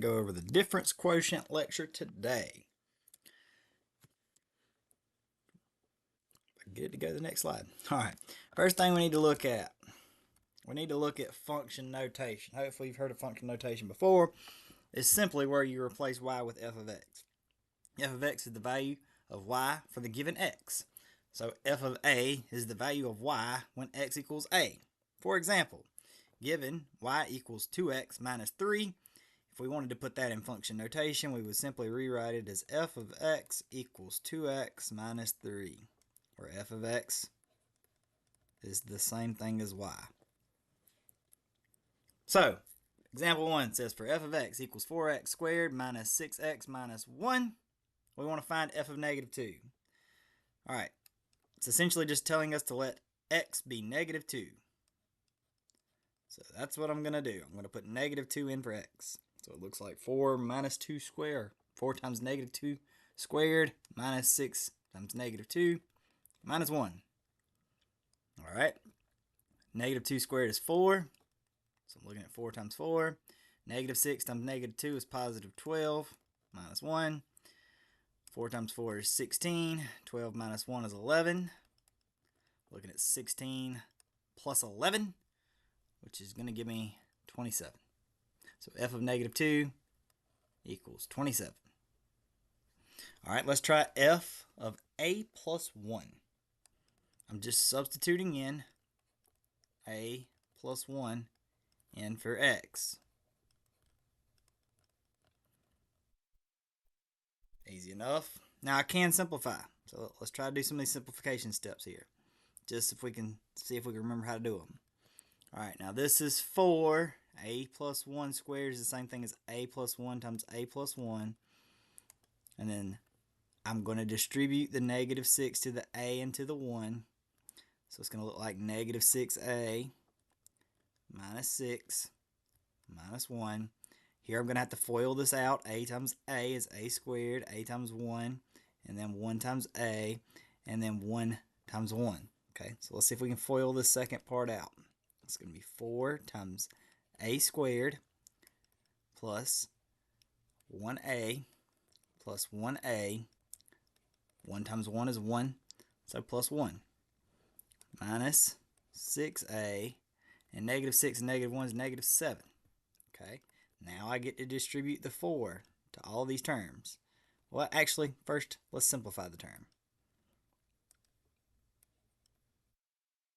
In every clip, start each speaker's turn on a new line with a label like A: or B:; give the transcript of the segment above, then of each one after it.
A: go over the difference quotient lecture today. Get it to go to the next slide. All right, first thing we need to look at. We need to look at function notation. Hopefully you've heard of function notation before. It's simply where you replace y with f of x. F of x is the value of y for the given x. So f of a is the value of y when x equals a. For example, given y equals 2x minus 3, if we wanted to put that in function notation, we would simply rewrite it as f of x equals 2x minus 3, where f of x is the same thing as y. So, example 1 says for f of x equals 4x squared minus 6x minus 1, we want to find f of negative 2. Alright, it's essentially just telling us to let x be negative 2. So that's what I'm going to do. I'm going to put negative 2 in for x. So it looks like 4 minus 2 squared. 4 times negative 2 squared minus 6 times negative 2 minus 1. Alright, negative 2 squared is 4. So I'm looking at 4 times 4. Negative 6 times negative 2 is positive 12 minus 1. 4 times 4 is 16. 12 minus 1 is 11. Looking at 16 plus 11, which is going to give me 27. So f of negative 2 equals 27. All right, let's try f of a plus 1. I'm just substituting in a plus 1 in for x. Easy enough. Now I can simplify. So let's try to do some of these simplification steps here. Just if we can see if we can remember how to do them. Alright, now this is 4. A plus 1 squared is the same thing as a plus 1 times a plus 1. And then I'm going to distribute the negative 6 to the a and to the 1. So it's going to look like negative 6a minus 6 minus 1. Here I'm going to have to FOIL this out. A times a is a squared, a times 1, and then 1 times a, and then 1 times 1. Okay, so let's see if we can FOIL this second part out. It's going to be 4 times a squared plus 1a plus 1a. 1 times 1 is 1, so plus 1. Minus 6a, and negative 6 and negative 1 is negative 7. Okay, now I get to distribute the 4 to all these terms. Well, actually, first, let's simplify the term.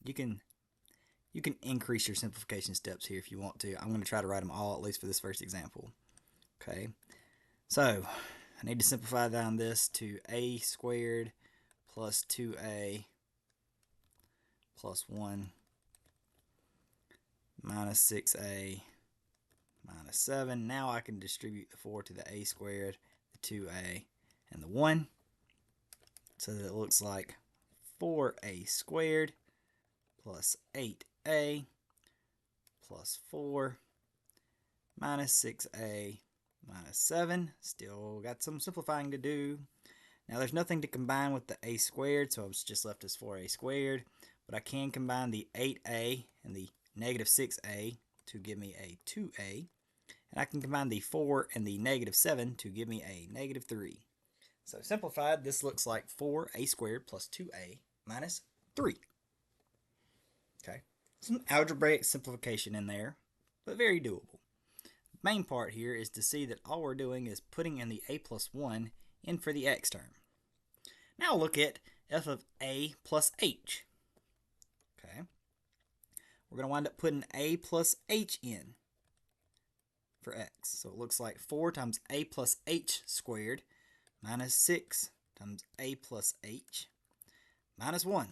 A: You can increase your simplification steps here if you want to. I'm going to try to write them all, at least for this first example. Okay, so I need to simplify down this to a squared plus 2a plus 1 minus 6a minus 7. Now I can distribute the 4 to the a squared, the 2a, and the 1, so that it looks like 4a squared plus 8a plus 4 minus 6a minus 7. Still got some simplifying to do. Now there's nothing to combine with the a squared, so it's just left as 4a squared. But I can combine the 8a and the negative 6a to give me a 2a. And I can combine the 4 and the negative 7 to give me a negative 3. So simplified, this looks like 4a squared plus 2a minus 3. Okay, some algebraic simplification in there, but very doable. The main part here is to see that all we're doing is putting in the a plus 1 in for the x term. Now look at f of a plus h. Okay, we're going to wind up putting a plus h in for x. So it looks like 4 times a plus h squared minus 6 times a plus h minus 1.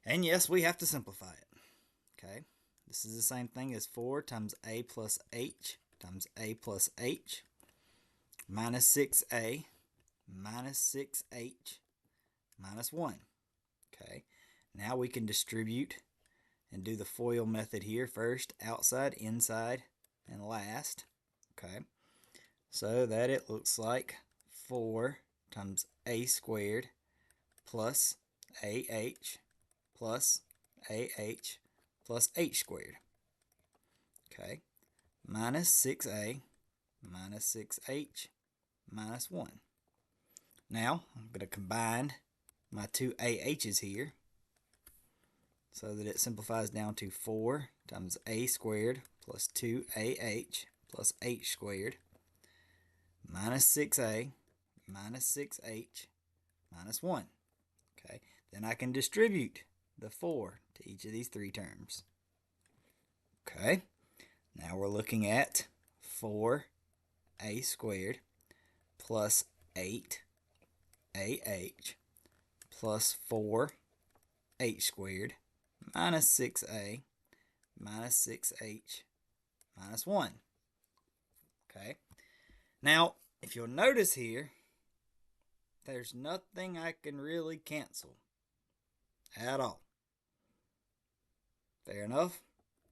A: And yes, we have to simplify it. Okay, this is the same thing as 4 times a plus h times a plus h minus 6a minus 6h minus 1. Okay, now we can distribute and do the FOIL method here first, outside, inside, and last. Okay, so that it looks like 4 times a squared plus ah plus ah plus h squared. Okay, minus 6a minus 6h minus 1. Now, I'm going to combine my two AH's here so that it simplifies down to 4 times a squared plus 2ah plus h squared minus 6a minus 6h minus 1. Okay, then I can distribute the 4 to each of these three terms. Okay, now we're looking at 4a squared plus 8ah plus 4h squared minus 6a minus 6h minus 1. Okay, now if you'll notice here, there's nothing I can really cancel at all. Fair enough?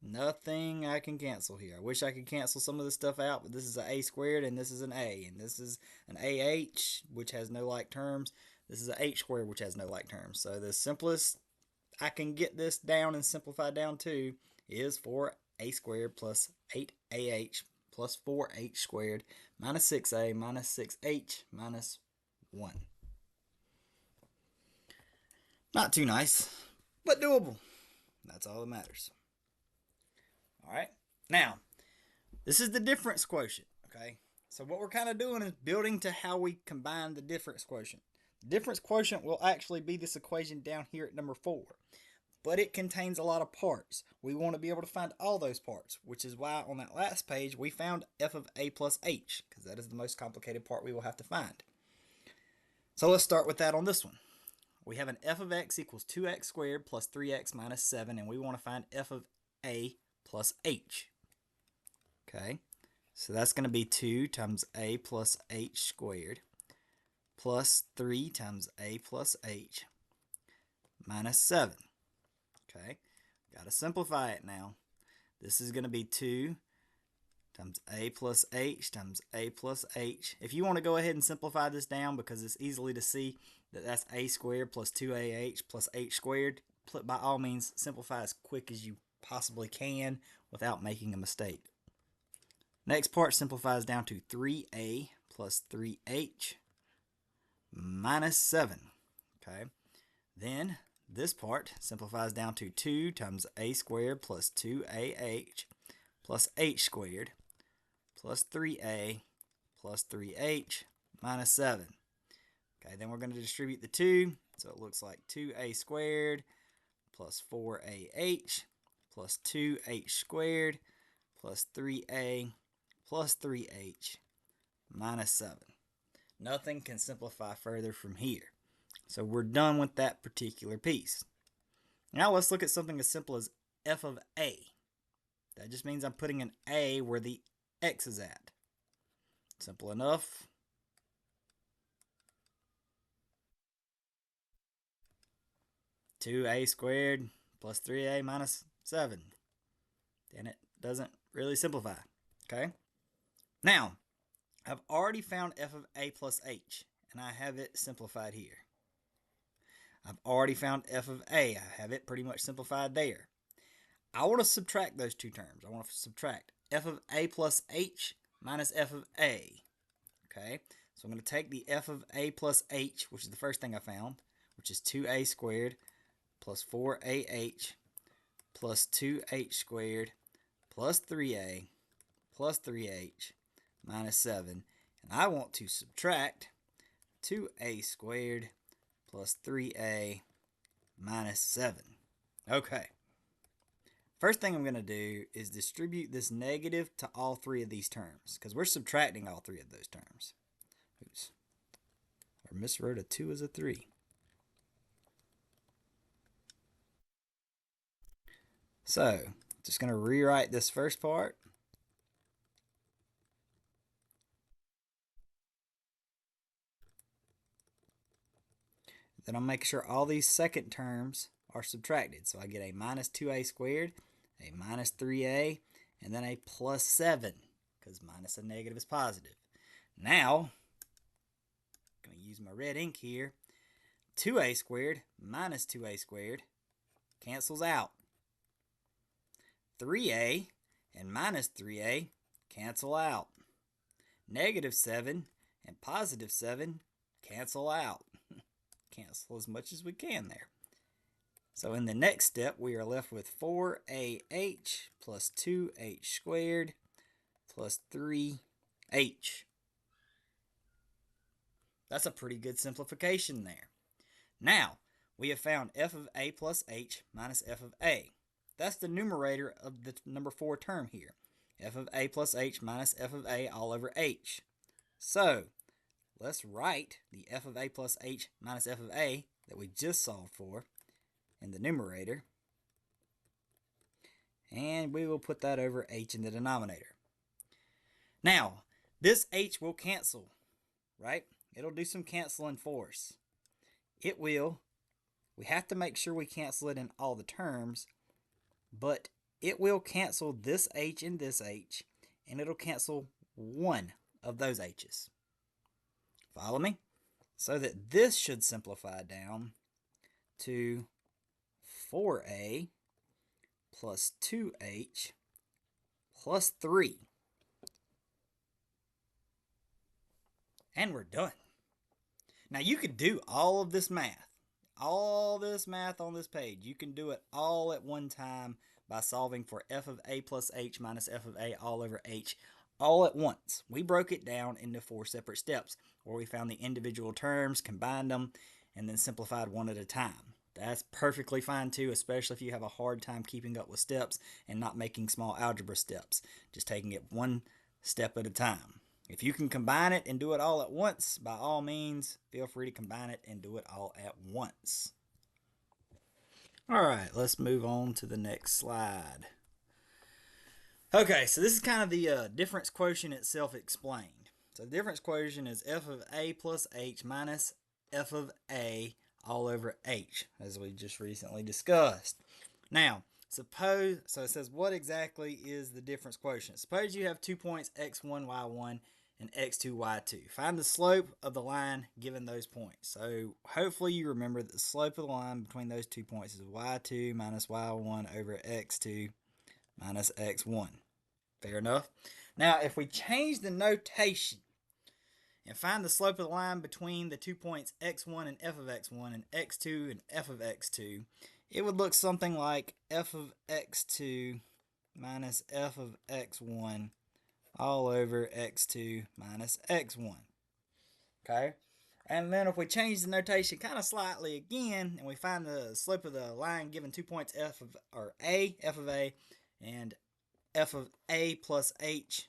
A: Nothing I can cancel here. I wish I could cancel some of this stuff out, but this is an a squared and this is an a, and this is an ah, which has no like terms. This is an h squared, which has no like terms. So the simplest I can get this down and simplify down to is 4a squared plus 8ah plus 4h squared minus 6a minus 6h minus 1. Not too nice, but doable. That's all that matters. Alright, now, this is the difference quotient, okay? So what we're kind of doing is building to how we combine the difference quotient. The difference quotient will actually be this equation down here at number 4, but it contains a lot of parts. We want to be able to find all those parts, which is why on that last page we found f of a plus h, because that is the most complicated part we will have to find. So let's start with that on this one. We have an f of x equals 2x squared plus 3x minus 7, and we want to find f of a plus h. Okay, so that's going to be 2 times a plus h squared plus 3 times a plus h minus 7. Okay, got to simplify it now. This is going to be 2 times a plus h times a plus h. If you want to go ahead and simplify this down because it's easily to see that that's a squared plus 2ah plus h squared, by all means simplify as quick as you possibly can without making a mistake. Next part simplifies down to 3a plus 3h minus 7. Okay, then this part simplifies down to 2 times a squared plus 2ah plus h squared plus 3a plus 3h minus 7. Okay, then we're going to distribute the 2, so it looks like 2a squared plus 4ah plus 2h squared plus 3a plus 3h minus 7. Nothing can simplify further from here. So we're done with that particular piece. Now let's look at something as simple as f of a. That just means I'm putting an a where the x is at. Simple enough. Two a squared plus 3a minus 7. And it doesn't really simplify. Okay? Now, I've already found f of a plus h, and I have it simplified here. I've already found f of a. I have it pretty much simplified there. I want to subtract those two terms. I want to subtract f of a plus h minus f of a. Okay, so I'm going to take the f of a plus h, which is the first thing I found, which is 2a squared plus 4ah plus 2h squared plus 3a plus 3h minus 7. And I want to subtract 2a squared plus 3a minus 7. Okay. First thing I'm going to do is distribute this negative to all three of these terms, because we're subtracting all three of those terms. Oops. I miswrote a 2 as a 3. So, just going to rewrite this first part. Then I'll make sure all these second terms are subtracted. So I get a minus 2a squared, a minus 3a, and then a plus 7, because minus a negative is positive. Now, I'm going to use my red ink here. 2a squared minus 2a squared cancels out. 3a and minus 3a cancel out. negative 7 and positive 7 cancel out. Cancel as much as we can there. So in the next step, we are left with 4AH plus 2H squared plus 3H. That's a pretty good simplification there. Now, we have found f of a plus h minus f of a. That's the numerator of the number 4 term here. F of a plus h minus f of a all over h. So, let's write the f of a plus h minus f of a that we just solved for in the numerator. And we will put that over h in the denominator. Now, this h will cancel, right? It'll do some canceling for us. It will. We have to make sure we cancel it in all the terms, but it will cancel this h and this h, and it'll cancel one of those h's. Follow me? So that this should simplify down to 4a plus 2h plus 3. And we're done. Now you could do all of this math. All this math on this page. You can do it all at one time by solving for f of a plus h minus f of a all over h all at once. We broke it down into 4 separate steps where we found the individual terms, combined them, and then simplified one at a time. That's perfectly fine too, especially if you have a hard time keeping up with steps and not making small algebra steps. Just taking it one step at a time. If you can combine it and do it all at once, by all means, feel free to combine it and do it all at once. Alright, let's move on to the next slide. Okay, so this is kind of the difference quotient itself explained. So the difference quotient is f of a plus h minus f of a all over h, as we just recently discussed. Now, suppose, so it says, what exactly is the difference quotient? Suppose you have 2 points, x1, y1, and x2, y2. Find the slope of the line given those points. So hopefully you remember that the slope of the line between those 2 points is y2 minus y1 over x2 minus x1. Fair enough? Now, if we change the notation and find the slope of the line between the 2 points x1 and f of x1 and x2 and f of x2, it would look something like f of x2 minus f of x1 all over x2 minus x1. Okay? And then if we change the notation kind of slightly again, and we find the slope of the line given 2 points f of a, and f of a plus h,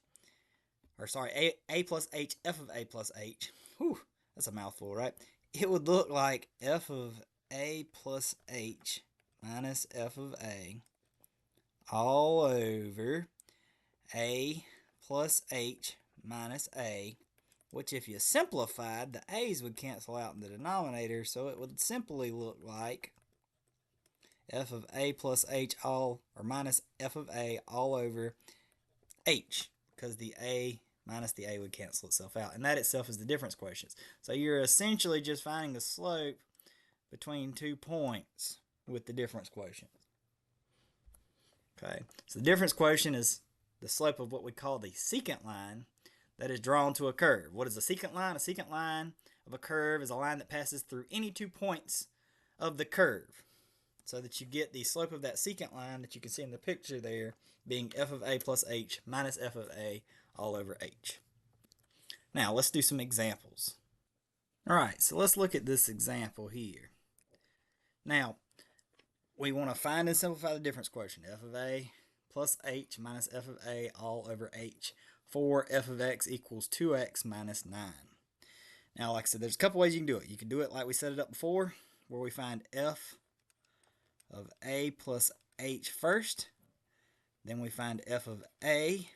A: or sorry, a plus h, f of a plus h. Whew, that's a mouthful, right? It would look like f of a plus h minus f of a all over a plus h minus a, which if you simplified, the a's would cancel out in the denominator, so it would simply look like f of a plus h all, or minus f of a all over h, because the a minus the a would cancel itself out, and that itself is the difference quotient. So you're essentially just finding the slope between 2 points with the difference quotient. Okay, so the difference quotient is the slope of what we call the secant line that is drawn to a curve. What is a secant line? A secant line of a curve is a line that passes through any 2 points of the curve, so that you get the slope of that secant line that you can see in the picture there being f of a plus h minus f of a all over h. Now let's do some examples. Alright, so let's look at this example here. Now, we want to find and simplify the difference quotient. F of a plus h minus f of a all over h for f of x equals 2x minus 9. Now, like I said, there's a couple ways you can do it. You can do it like we set it up before, where we find f of a plus h first, then we find f of a,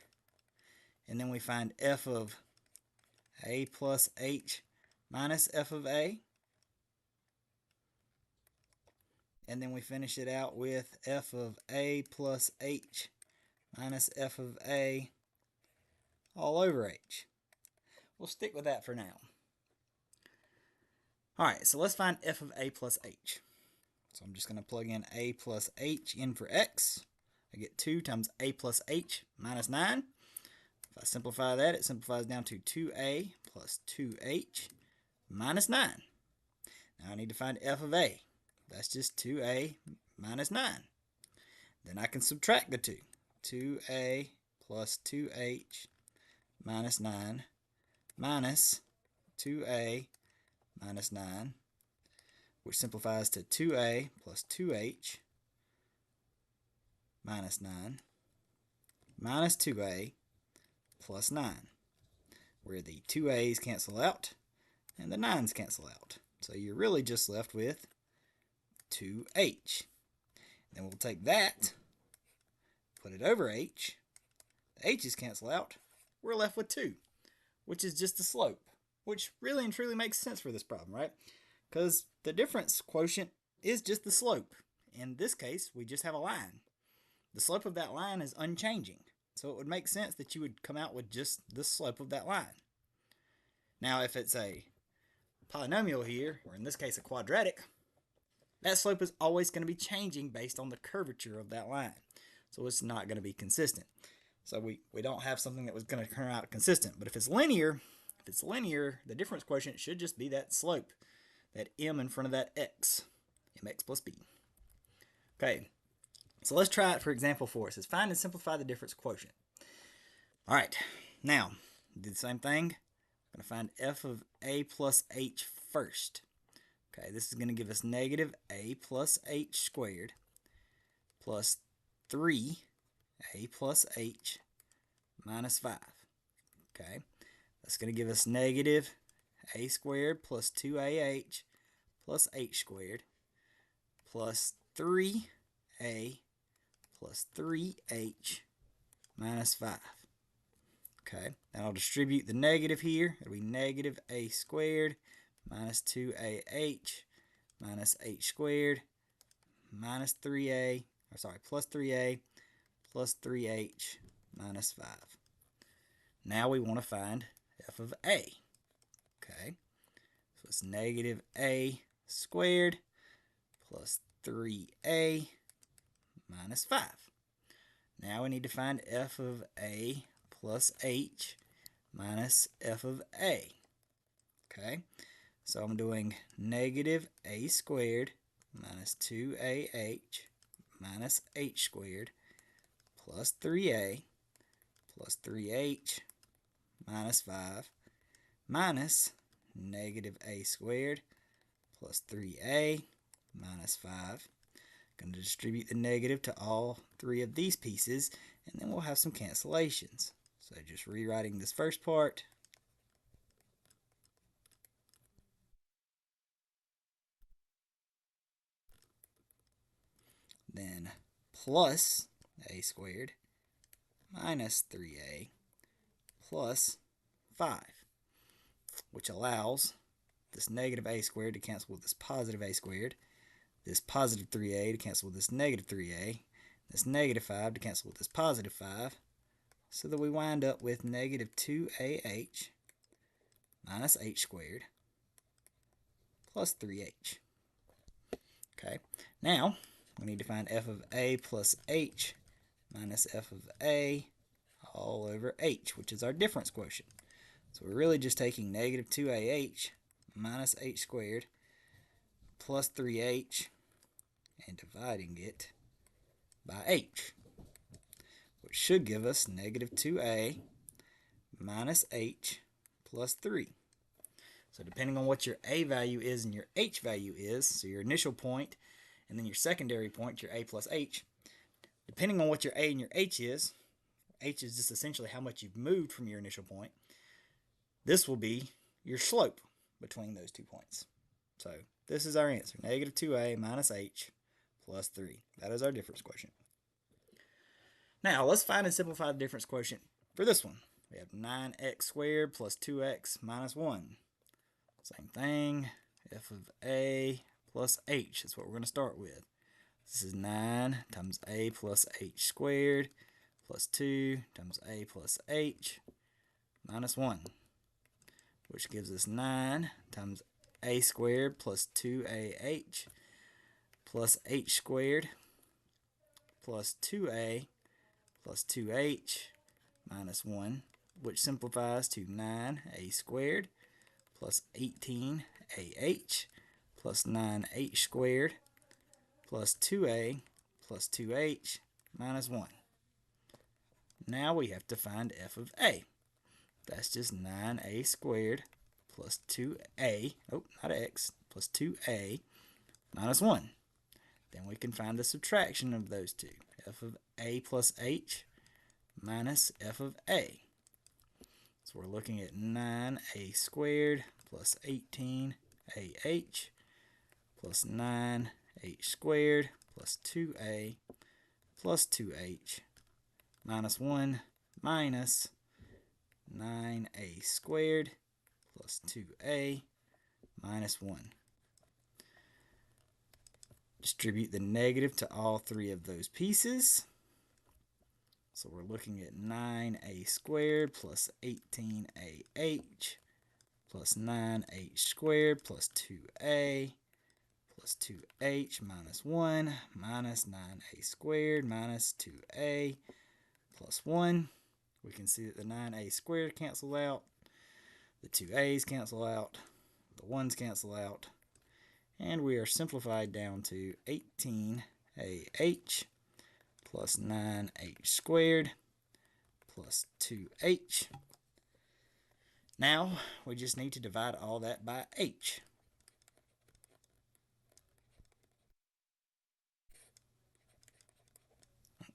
A: and then we find f of a plus h minus f of a, and then we finish it out with f of a plus h minus f of a all over h. We'll stick with that for now. Alright, so let's find f of a plus h. So I'm just going to plug in a plus h in for x. I get 2 times a plus h minus 9. If I simplify that, it simplifies down to 2a plus 2h minus 9. Now I need to find f of a. That's just 2a minus 9. Then I can subtract the two. 2a plus 2h minus 9 minus 2a minus 9, which simplifies to 2a plus 2h minus 9 minus 2a plus 9, where the 2a's cancel out and the 9's cancel out. So you're really just left with 2h. Then we'll take that, put it over h. The h's cancel out. We're left with 2, which is just the slope, which really and truly makes sense for this problem, right? Because the difference quotient is just the slope. In this case, we just have a line. The slope of that line is unchanging, so it would make sense that you would come out with just the slope of that line. Now, if it's a polynomial here, or in this case a quadratic, that slope is always going to be changing based on the curvature of that line. So it's not going to be consistent. So we don't have something that was going to turn out consistent. But if it's linear, the difference quotient should just be that slope, that m in front of that x, mx plus b. Okay, so let's try it for example 4. It says find and simplify the difference quotient. All right, now do the same thing. I'm going to find f of a plus h first. Okay, this is going to give us negative a plus h squared plus 3a plus h minus 5. Okay, that's going to give us negative a squared plus 2ah plus h squared plus 3a plus 3h minus 5. Okay, and I'll distribute the negative here. It'll be negative a squared minus 2ah minus h squared minus 3a, or sorry, plus 3a plus 3h minus 5. Now we want to find f of a. Okay, so it's negative a squared plus 3a minus 5. Now we need to find f of a plus h minus f of a. Okay, so I'm doing negative a squared minus 2ah minus h squared plus 3a plus 3h minus 5 minus negative a squared plus 3a minus 5. Going to distribute the negative to all three of these pieces, and then we'll have some cancellations. So just rewriting this first part. Then plus a squared minus 3a plus 5, which allows this negative a squared to cancel with this positive a squared, this positive 3a to cancel with this negative 3a, this negative 5 to cancel with this positive 5, so that we wind up with negative 2ah minus h squared plus 3h. Okay, now we need to find f of a plus h minus f of a all over h, which is our difference quotient. So we're really just taking negative 2ah minus h squared plus 3h and dividing it by h, which should give us negative 2a minus h plus 3. So depending on what your a value is and your h value is, so your initial point and then your secondary point, your a plus h, depending on what your a and your h is just essentially how much you've moved from your initial point, this will be your slope between those 2 points. So this is our answer, negative 2a minus h plus 3. That is our difference quotient. Now let's find and simplify the difference quotient for this one. We have 9x squared plus 2x minus 1. Same thing, f of a plus h is what we're going to start with. This is 9 times a plus h squared plus 2 times a plus h minus 1, which gives us 9 times a squared plus 2ah plus h squared plus 2a plus 2h minus 1, which simplifies to 9a squared plus 18ah plus 9h squared plus 2a plus 2h minus 1. Now we have to find f of a. That's just 9a squared plus 2a, oh, not x, plus 2a minus 1. Then we can find the subtraction of those two. F of a plus h minus f of a. So we're looking at 9a squared plus 18ah plus 9h squared plus 2a plus 2h minus 1 minus 9a squared plus 2a minus 1. Distribute the negative to all three of those pieces. So we're looking at 9a squared plus 18ah plus 9h squared plus 2a plus 2h minus 1 minus 9a squared minus 2a plus 1. We can see that the 9a squared cancel out, the 2a's cancel out, the 1's cancel out, and we are simplified down to 18ah plus 9h squared plus 2h. Now we just need to divide all that by h.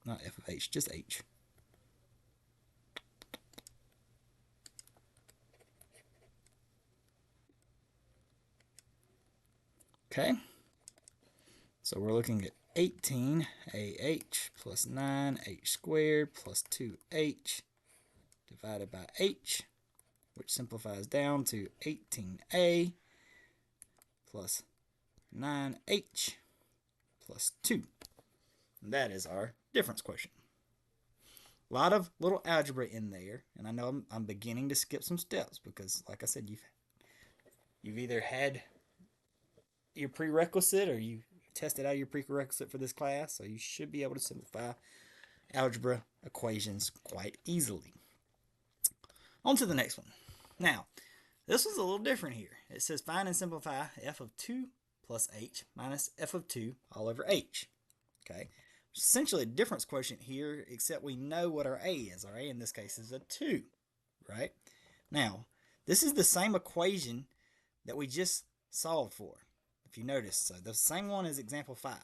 A: Not f of h, just h. Okay, so we're looking at 18ah plus 9h squared plus 2h divided by h, which simplifies down to 18a plus 9h plus 2. And that is our difference quotient. A lot of little algebra in there, and I know I'm beginning to skip some steps because, like I said, you've either had your prerequisite or you tested out your prerequisite for this class, so you should be able to simplify algebra equations quite easily. On to the next one. Now, this was a little different here. It says find and simplify f of 2 plus h minus f of 2 all over h. Okay, essentially a difference quotient here, except we know what our a is. Our a in this case is a 2, right? Now, this is the same equation that we just solved for, if you notice. So the same one as example 5,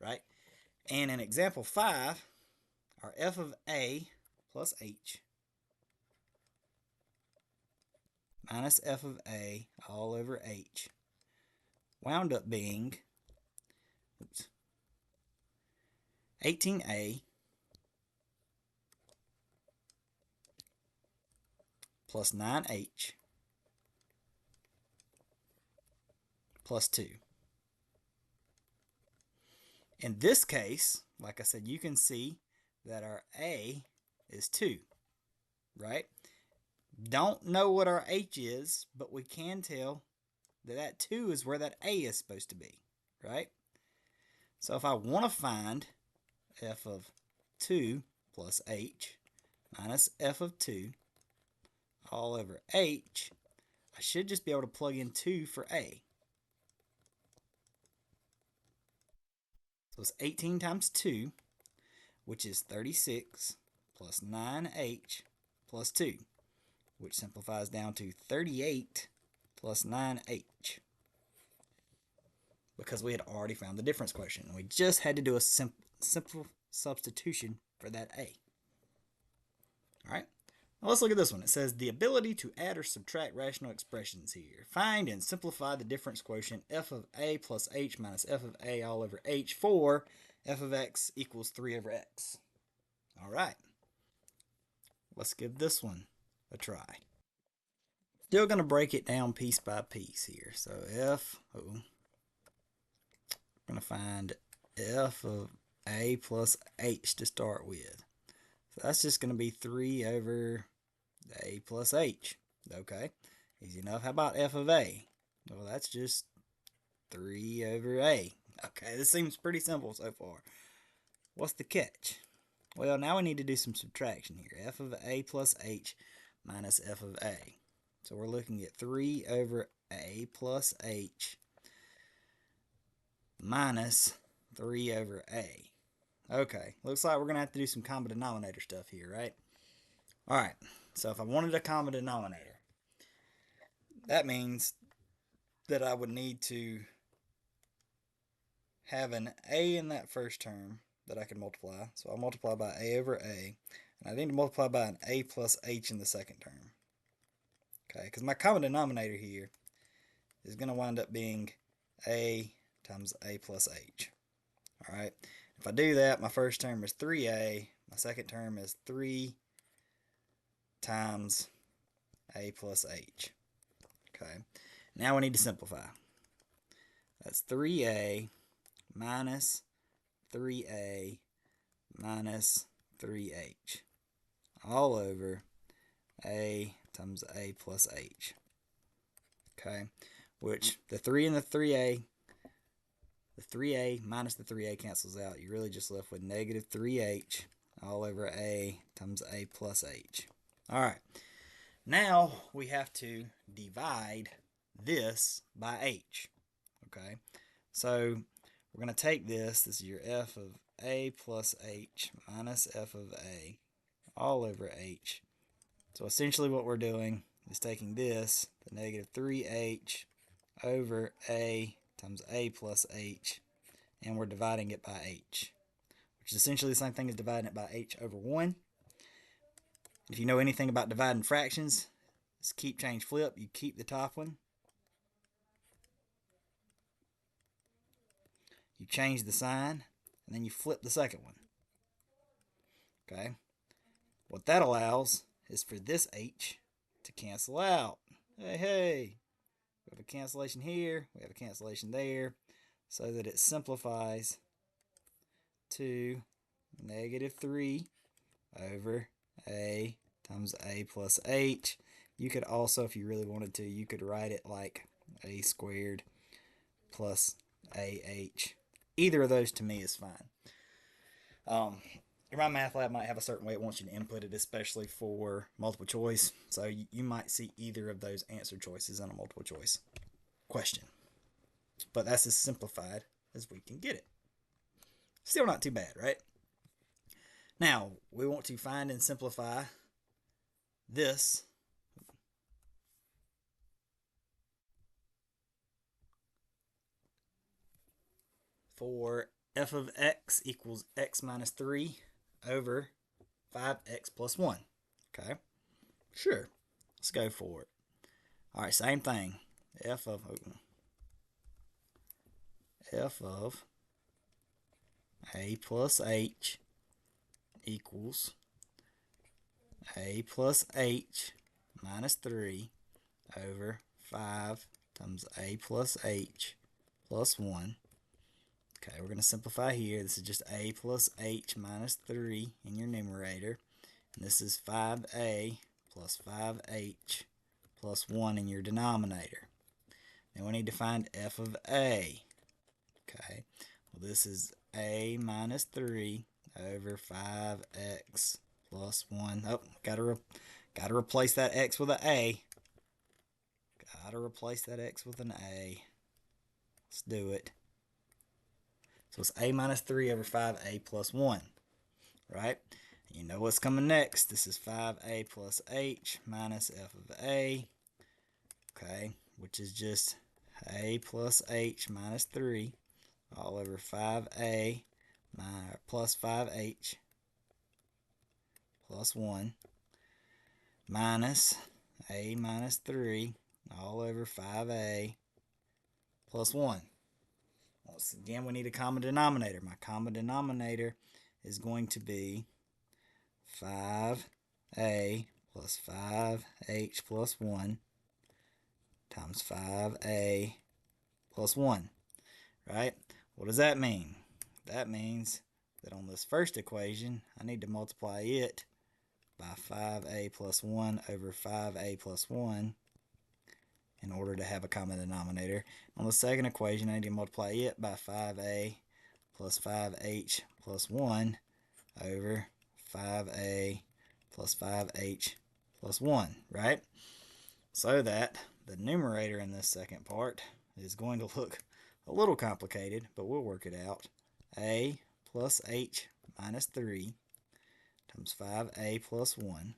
A: right? And in example 5, our f of a plus h minus f of a all over h wound up being 18a plus 9h plus 2. In this case, like I said, you can see that our a is 2, right? Don't know what our h is, but we can tell that that 2 is where that a is supposed to be, right? So if I want to find f of 2 plus h minus f of 2 all over h, I should just be able to plug in 2 for a. So it's 18 times 2, which is 36, plus 9h plus 2, which simplifies down to 38 plus 9h. Because we had already found the difference quotient. We just had to do a simple substitution for that a. Alright, now let's look at this one. It says the ability to add or subtract rational expressions here. Find and simplify the difference quotient f of a plus h minus f of a all over h for f of x equals 3 over x. Alright, let's give this one a try. Still going to break it down piece by piece here. So I'm going to find f of a plus h to start with. So that's just going to be 3 over a plus h. Okay, easy enough. How about f of a? Well, that's just 3 over a. Okay, this seems pretty simple so far. What's the catch? Well, now we need to do some subtraction here. F of a plus h minus f of a. So we're looking at 3 over a plus h minus 3 over a. Okay, looks like we're going to have to do some common denominator stuff here, right? Alright, so if I wanted a common denominator, that means that I would need to have an a in that first term that I can multiply. So I'll multiply by a over a, and I need to multiply by an a plus h in the second term. Okay, because my common denominator here is going to wind up being a times a plus h. Alright, if I do that, my first term is 3a, my second term is 3 times a plus h. Okay, now we need to simplify. That's 3a minus 3a minus 3h all over a times a plus h. Okay, which the 3 and the 3a minus the 3a cancels out. You're really just left with negative 3h all over a times a plus h. Alright, now we have to divide this by h. Okay, so we're going to take this is your f of a plus h minus f of a all over h. So essentially what we're doing is taking this, the negative 3h over a times a plus h, and we're dividing it by h, which is essentially the same thing as dividing it by h over 1. If you know anything about dividing fractions, it's keep, change, flip. You keep the top one, you change the sign, and then you flip the second one. Okay, what that allows is for this h to cancel out. Hey, we have a cancellation here, we have a cancellation there, so that it simplifies to negative 3 over a times a plus h. You could also, if you really wanted to, you could write it like a squared plus ah. Either of those to me is fine. Your math lab might have a certain way it wants you to input it, especially for multiple choice. So you might see either of those answer choices in a multiple choice question. But that's as simplified as we can get it. Still not too bad, right? Now, we want to find and simplify this. For f of x equals x minus 3 over 5x plus 1. Okay, sure, let's go for it. All right, same thing. F of a plus h equals a plus h minus 3 over 5 times a plus h plus 1. Okay, we're going to simplify here. This is just a plus h minus 3 in your numerator. And this is 5a plus 5h plus 1 in your denominator. Then we need to find f of a. Okay, well, this is a minus 3 over 5x plus 1. Oh, gotta replace that x with an a. Gotta replace that x with an a. Let's do it. So it's a minus 3 over 5a plus 1, right? You know what's coming next. This is 5a plus h minus f of a, okay, which is just a plus h minus 3 all over 5a plus 5h plus 1 minus a minus 3 all over 5a plus 1. Once again, we need a common denominator. My common denominator is going to be 5a plus 5h plus 1 times 5a plus 1, right? What does that mean? That means that on this first equation, I need to multiply it by 5a plus 1 over 5a plus 1 in order to have a common denominator. On the second equation, I need to multiply it by 5a plus 5h plus 1 over 5a plus 5h plus 1, right? So that the numerator in this second part is going to look a little complicated, but we'll work it out. A plus h minus 3 times 5a plus 1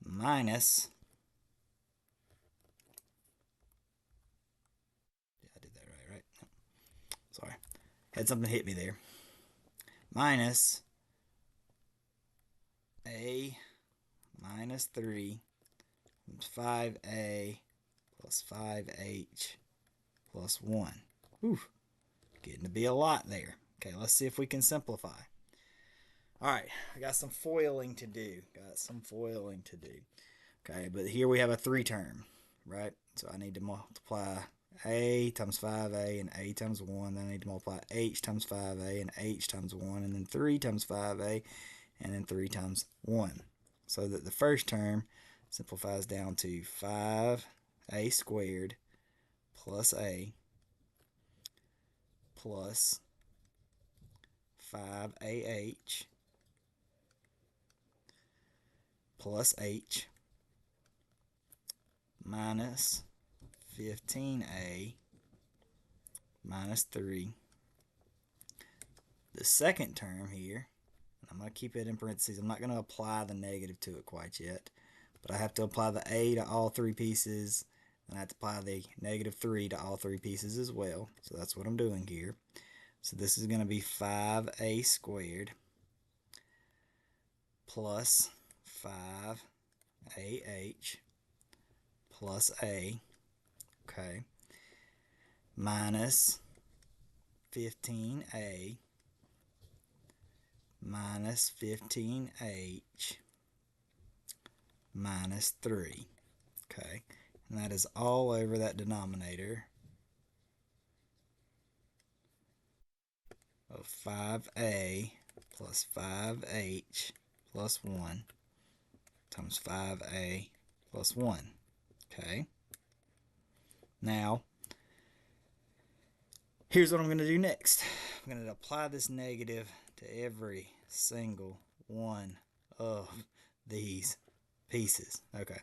A: minus, yeah, I did that right? Sorry. Had something hit me there. Minus a minus 3 times 5a plus 5h plus 1. Whew. Getting to be a lot there. Okay, let's see if we can simplify. Alright, I got some foiling to do. Okay, but here we have a 3 term, right? So I need to multiply a times 5a and a times 1. Then I need to multiply h times 5a and h times 1. And then 3 times 5a and then 3 times 1. So that the first term simplifies down to 5a squared plus a plus 5ah plus h minus 15a minus 3. The second term here, I'm going to keep it in parentheses. I'm not going to apply the negative to it quite yet, but I have to apply the a to all 3 pieces, and I have to apply the negative 3 to all 3 pieces as well. So that's what I'm doing here. So this is going to be 5a squared plus 5ah plus a, okay, minus 15a minus 15h minus 3, okay, and that is all over that denominator of 5a plus 5h plus 1 times 5a plus 1, okay. Now, here's what I'm going to do next. I'm going to apply this negative to every single one of these pieces, okay.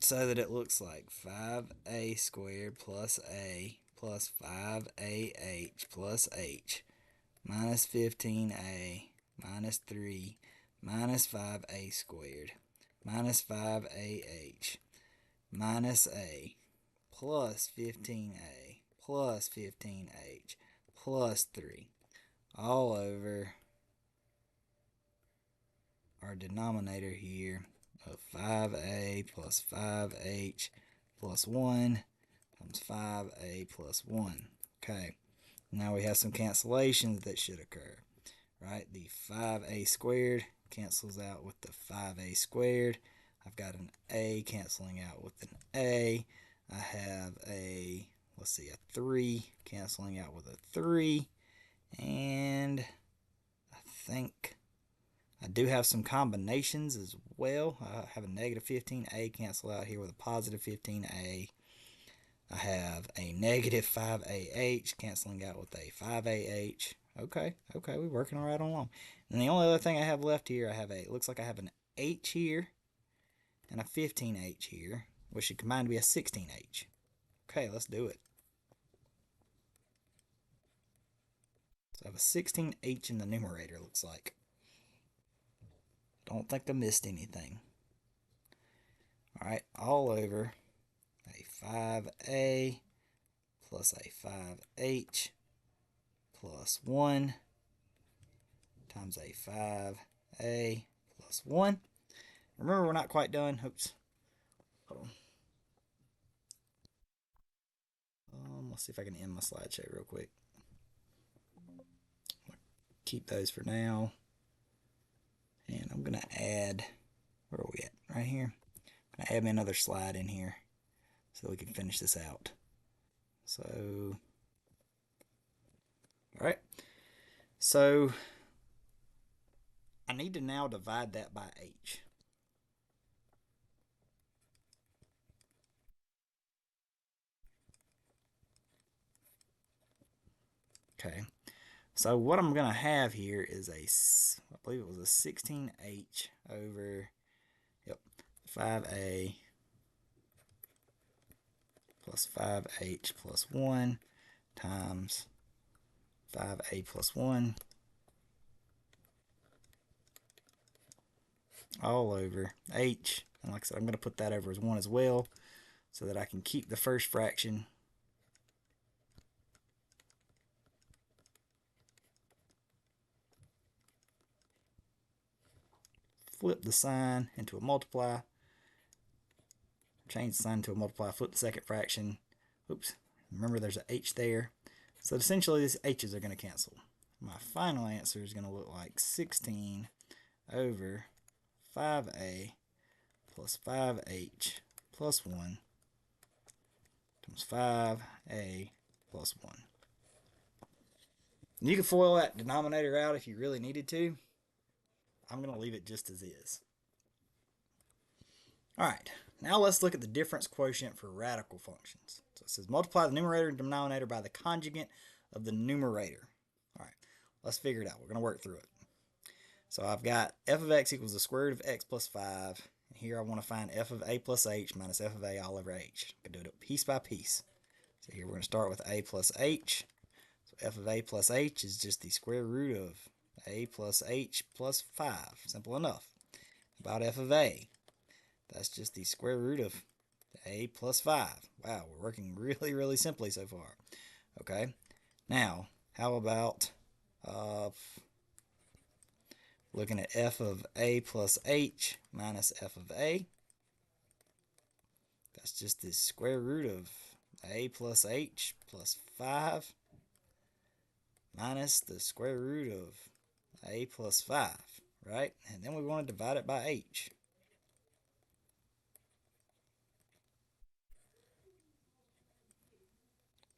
A: So that it looks like 5a squared plus a plus 5ah plus h minus 15a minus 3 minus 5a squared minus 5ah minus a plus 15a plus 15h plus 3 all over our denominator here of 5a plus 5h plus 1 times 5a plus 1. Okay, now we have some cancellations that should occur, right? The 5a squared cancels out with the 5a squared. I've got an a canceling out with an a. I have a, let's see, a 3 canceling out with a 3. And I think I do have some combinations as well. I have a negative 15a cancel out here with a positive 15a. I have a negative 5ah canceling out with a 5ah. Okay, we're working right along. And the only other thing I have left here, I have a, looks like I have an h here and a 15h here, which should combine to be a 16h. Okay, let's do it. So I have a 16h in the numerator, looks like. Don't think I missed anything. Alright, all over a 5a plus a 5h plus 1 times a 5a plus 1. Remember, we're not quite done. Oops. Hold on. Let's see if I can end my slideshow real quick. Keep those for now. And I'm going to add, where are we at? Right here. I'm going to add me another slide in here so we can finish this out. So, alright. So, I need to now divide that by h. Okay. So what I'm going to have here is I believe it was a 16h over, yep, 5a plus 5h plus 1 times 5a plus 1 all over h. And like I said, I'm going to put that over as 1 as well so that I can keep the first fraction. Flip the sign into a multiply. Change the sign to a multiply. Flip the second fraction. Oops. Remember there's an h there. So essentially these h's are going to cancel. My final answer is going to look like 16 over 5a plus 5h plus 1 times 5a plus 1. You can FOIL that denominator out if you really needed to. I'm going to leave it just as is. Alright, now let's look at the difference quotient for radical functions. So it says multiply the numerator and denominator by the conjugate of the numerator. Alright, let's figure it out. We're going to work through it. So I've got f of x equals the square root of x plus 5. And here I want to find f of a plus h minus f of a all over h. I'm going to do it piece by piece. So here we're going to start with a plus h. So f of a plus h is just the square root of a plus h plus 5. Simple enough. About f of a, that's just the square root of a plus 5. Wow, we're working really, really simply so far. Okay, now how about looking at f of a plus h minus f of a? That's just the square root of a plus h plus 5 minus the square root of a plus 5, right? And then we want to divide it by h.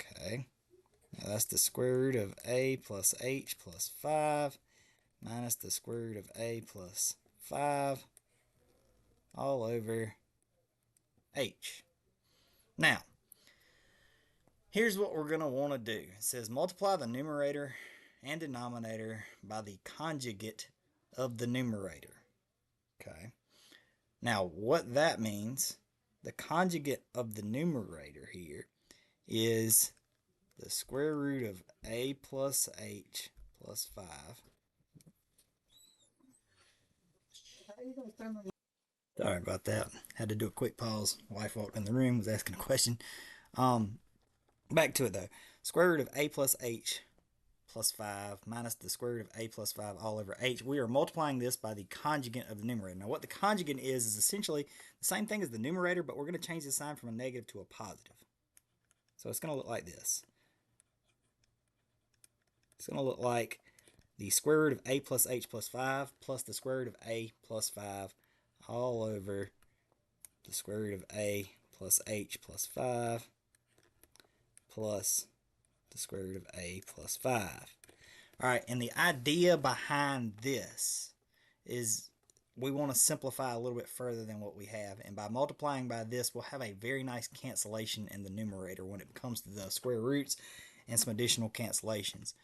A: Okay, now that's the square root of a plus h plus 5 minus the square root of a plus 5 all over h. Now, here's what we're going to want to do. It says multiply the numerator and denominator by the conjugate of the numerator. Okay. Now, what that means, the conjugate of the numerator here is the square root of a plus h plus 5. Sorry about that. Had to do a quick pause. Wife walked in the room, was asking a question. Back to it though. Square root of a plus h plus 5 minus the square root of a plus 5 all over h. We are multiplying this by the conjugate of the numerator. Now what the conjugate is essentially the same thing as the numerator, but we're going to change the sign from a negative to a positive. So it's going to look like this. It's going to look like the square root of a plus h plus 5 plus the square root of a plus 5 all over the square root of a plus h plus 5 plus the square root of a plus 5. All right, and the idea behind this is we want to simplify a little bit further than what we have. And by multiplying by this, we'll have a very nice cancellation in the numerator when it comes to the square roots and some additional cancellations.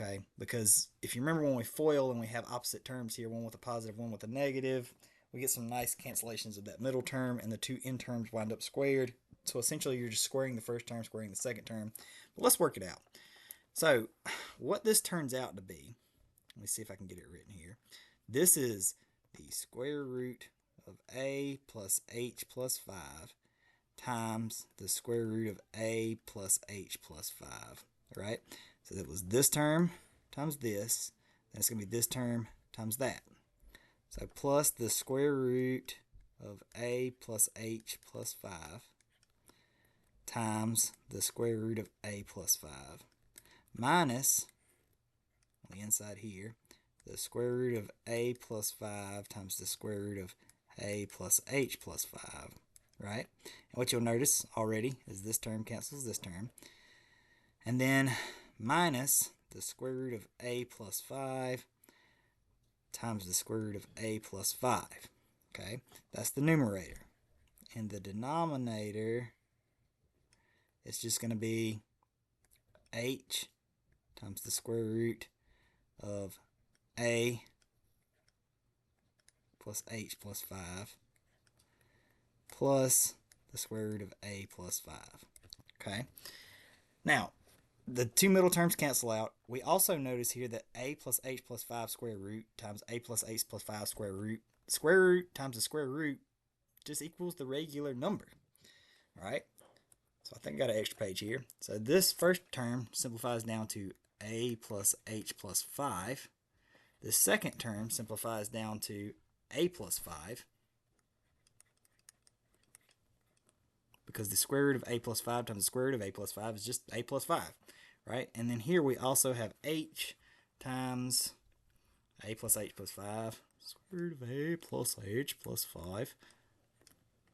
A: Okay, because if you remember when we FOIL and we have opposite terms here, one with a positive, one with a negative, we get some nice cancellations of that middle term, and the two end terms wind up squared. So essentially, you're just squaring the first term, squaring the second term. But let's work it out. So what this turns out to be, let me see if I can get it written here. This is the square root of a plus h plus 5 times the square root of a plus h plus 5, right? So that was this term times this, then it's going to be this term times that. So plus the square root of a plus h plus 5 times the square root of a plus 5 minus, on the inside here, the square root of a plus 5 times the square root of a plus h plus 5, right? And what you'll notice already is this term cancels this term. And then minus the square root of a plus 5 times the square root of a plus 5. Okay, that's the numerator. And the denominator is just going to be h times the square root of a plus h plus 5 plus the square root of a plus 5. Okay. Now, the two middle terms cancel out. We also notice here that a plus h plus 5 square root times a plus h plus 5 square root times the square root just equals the regular number. All right. So I think I got an extra page here. So this first term simplifies down to a plus h plus 5. The second term simplifies down to a plus 5. Because the square root of a plus 5 times the square root of a plus 5 is just a plus 5. Right? And then here we also have h times a plus h plus 5. Square root of a plus h plus 5.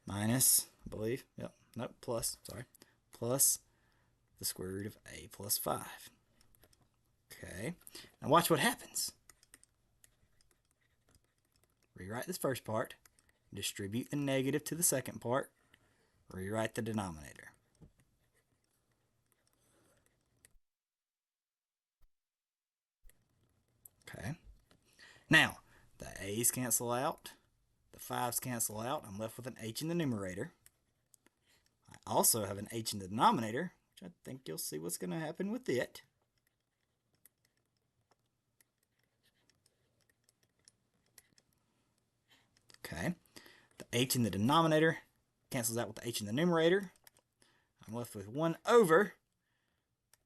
A: Minus, I believe. Yep. Nope. Plus. Sorry. Plus the square root of a plus 5. Okay. Now watch what happens. Rewrite this first part. Distribute the negative to the second part. Rewrite the denominator. Okay. Now, the a's cancel out. The 5's cancel out. I'm left with an h in the numerator. I also have an h in the denominator, which I think you'll see what's going to happen with it. Okay. The h in the denominator cancels out with the h in the numerator. I'm left with 1 over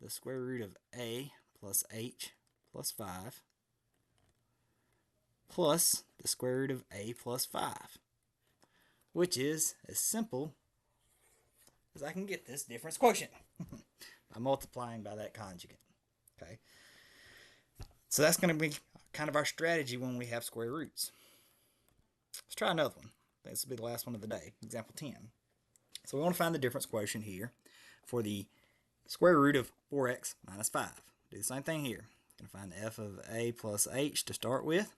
A: the square root of a plus h plus 5 plus the square root of a plus 5, which is as simple as I can get this difference quotient by multiplying by that conjugate. Okay. So that's going to be kind of our strategy when we have square roots. Let's try another one. This will be the last one of the day, example 10. So we want to find the difference quotient here for the square root of 4x minus 5. Do the same thing here. Going to find the f of a plus h to start with.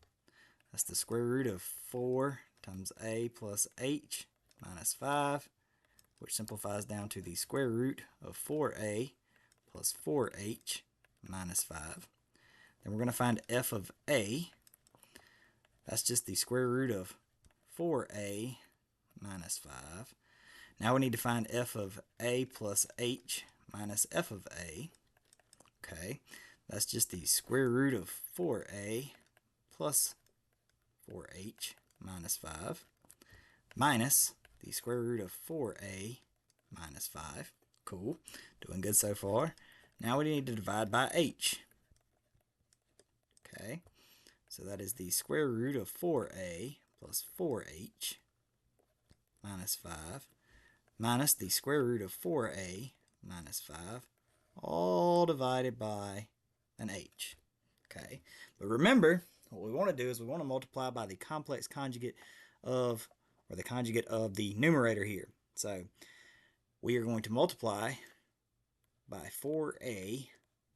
A: That's the square root of 4 times a plus h minus 5, which simplifies down to the square root of 4a plus 4h minus 5. Then we're going to find f of a. That's just the square root of 4a minus 5. Now we need to find f of a plus h minus f of a. Okay, that's just the square root of 4a plus 4h minus 5 minus the square root of 4a minus 5. Cool. Doing good so far. Now we need to divide by h. Okay, so that is the square root of 4a plus 4h minus 5 minus the square root of 4a minus 5, all divided by an h. Okay, but remember, what we want to do is we want to multiply by the complex conjugate of, or the conjugate of the numerator here. So we are going to multiply by 4a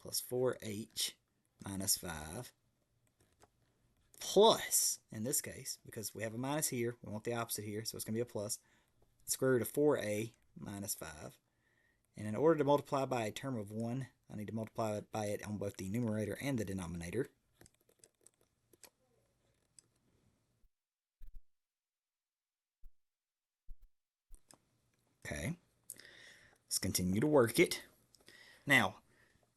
A: plus 4h minus 5 plus, in this case, because we have a minus here, we want the opposite here, so it's going to be a plus, square root of 4a minus 5. And in order to multiply by a term of 1, I need to multiply by it on both the numerator and the denominator. Okay, let's continue to work it. Now,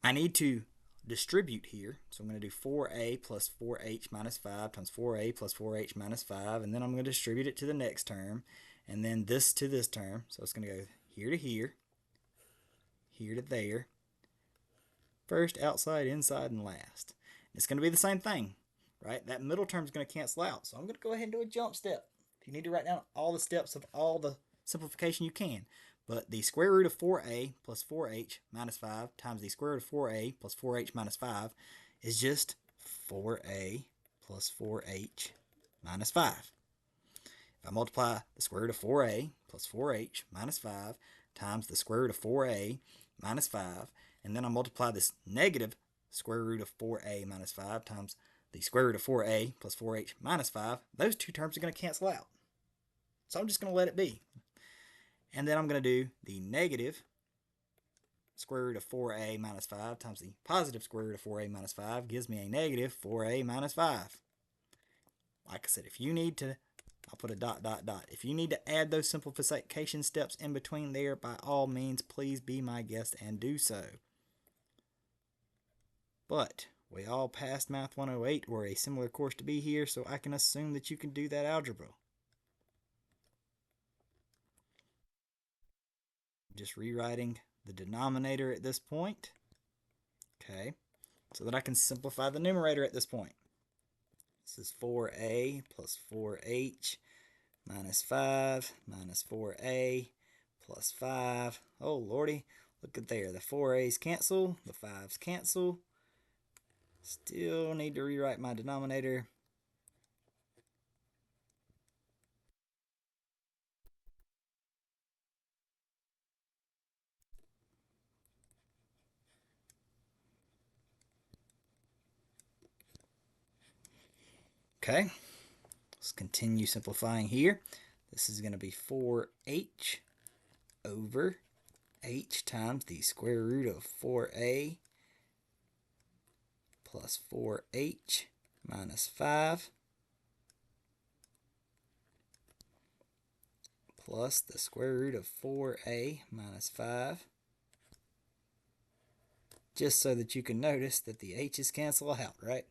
A: I need to distribute here, so I'm going to do 4a plus 4h minus 5 times 4a plus 4h minus 5, and then I'm going to distribute it to the next term, and then this to this term. So it's going to go here to here, here to there, first, outside, inside, and last. It's going to be the same thing, right? That middle term is going to cancel out, so I'm going to go ahead and do a jump step. If you need to write down all the steps of all the simplification, you can. But the square root of 4a plus 4h minus 5 times the square root of 4a plus 4h minus 5 is just 4a plus 4h minus 5. If I multiply the square root of 4a plus 4h minus 5 times the square root of 4a minus 5, and then I multiply this negative square root of 4a minus 5 times the square root of 4a plus 4h minus 5, those two terms are going to cancel out. So I'm just going to let it be. And then I'm going to do the negative square root of 4a minus 5 times the positive square root of 4a minus 5 gives me a negative 4a minus 5. Like I said, if you need to, I'll put a dot, dot, dot. If you need to add those simplification steps in between there, by all means, please be my guest and do so. But we all passed Math 108 or a similar course to be here, so I can assume that you can do that algebra. Just rewriting the denominator at this point. Okay, so that I can simplify the numerator at this point. This is 4a plus 4h minus 5 minus 4a plus 5. Oh, lordy, look at there. The 4a's cancel, the 5's cancel. Still need to rewrite my denominator. Okay, let's continue simplifying here. This is going to be 4h over h times the square root of 4a plus 4h minus 5 plus the square root of 4a minus 5, just so that you can notice that the h's cancel out, right?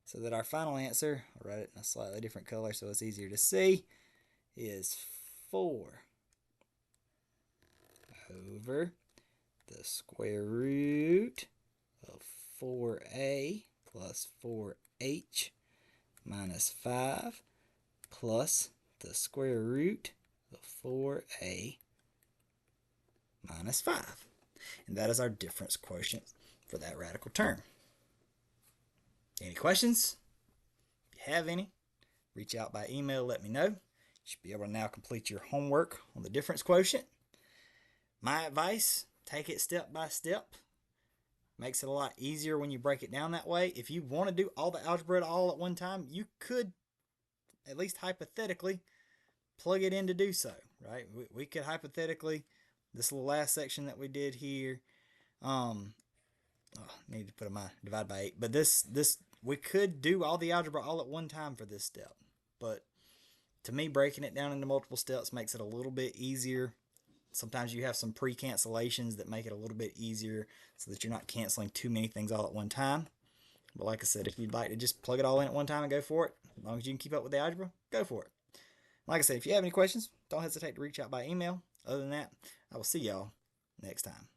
A: So that our final answer, I'll write it in a slightly different color so it's easier to see, is 4 over the square root of 4a plus 4h minus 5 plus the square root of 4a minus 5. And that is our difference quotient for that radical term. Any questions? If you have any, reach out by email, let me know. You should be able to now complete your homework on the difference quotient. My advice, take it step by step. Makes it a lot easier when you break it down that way. If you want to do all the algebra all at one time, you could, at least hypothetically, plug it in to do so, right? We could hypothetically, this little last section that we did here, need to put my divide by 8, but this we could do all the algebra all at one time for this step, but to me, breaking it down into multiple steps makes it a little bit easier. Sometimes you have some pre-cancellations that make it a little bit easier so that you're not canceling too many things all at one time. But like I said, if you'd like to just plug it all in at one time and go for it, as long as you can keep up with the algebra, go for it. Like I said, if you have any questions, don't hesitate to reach out by email. Other than that, I will see y'all next time.